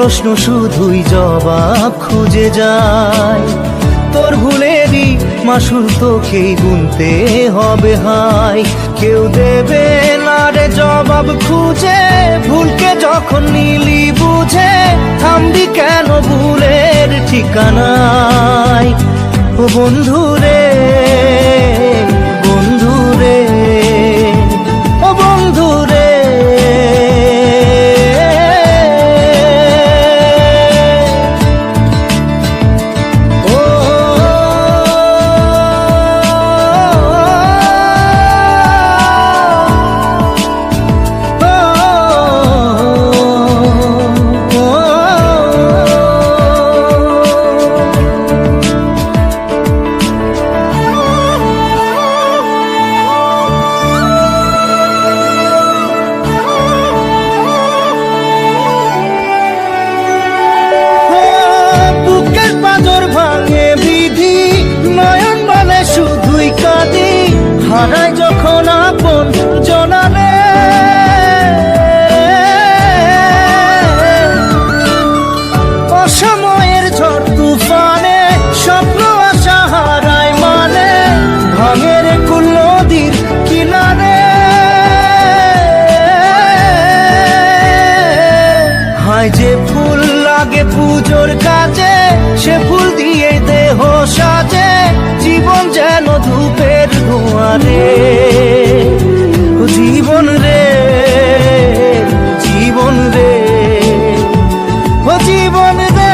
প্রশ্ন শুধুই জবাব খুঁজে যায়। তোর ভুলেরই মাসুল তোকেই গুনতে হবে হাই। কেউ দেবে না রে জবাব খুঁজে, ভুলকে যখন নিলি বুঝে থামবি কেন ভুলের ঠিকানায়। ও বন্ধু রে, বন্ধু রে, ও বন্ধু রে। হারাই যখন আপন জনারে, অসময়ের ঝড় তুফানে স্বপ্ন আশা হারায় মানে, ভাঙের কুল নদীর কিনারে। হায় যে ফুল লাগে পুজোর কাজে, সে ফুল দিয়ে দেহ সাজে, জীবন যেন ধূপের ধোঁয়ারে। ও জীবন রে, জীবন রে, ও জীবন রে।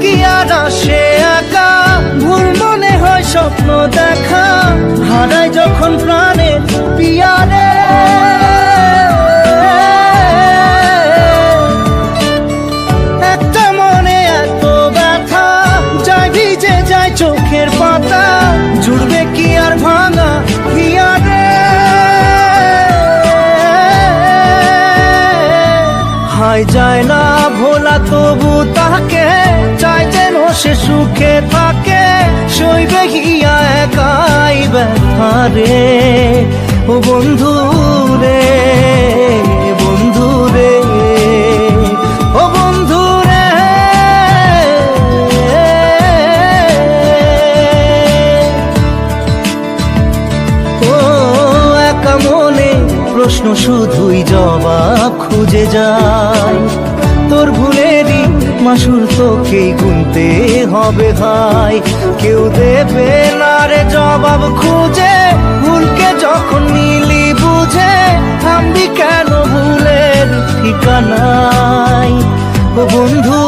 কি আর আসে একা, ভুল মনে হয় স্বপ্ন দেখা, হারাই যখন প্রাণের পিয়ারে। একটা মনে এত ব্যথা, যায় ভিজে যায় চোখের পাতা, জুড়বে কি আর ভাঙা হিয়ারে। হায় যায় না ভোলা তবু তাকে, চাই যেন সে সুখে থাকে, সইবে গিয়া একাই ব্যথা রে। ও বন্ধু রে, বন্ধু রে, ও বন্ধু রে। ও একা মনে প্রশ্ন শুধুই জবাব খুঁজে যায়। তোর ভুলেরই মাসুল তোকেই গুনতে হবে ভাই। কেউ দেবে না রে জবাব খুঁজে, ভুলকে যখন নিলি বুঝে থামবি কেন ভুলের ঠিকানায়। ও বন্ধু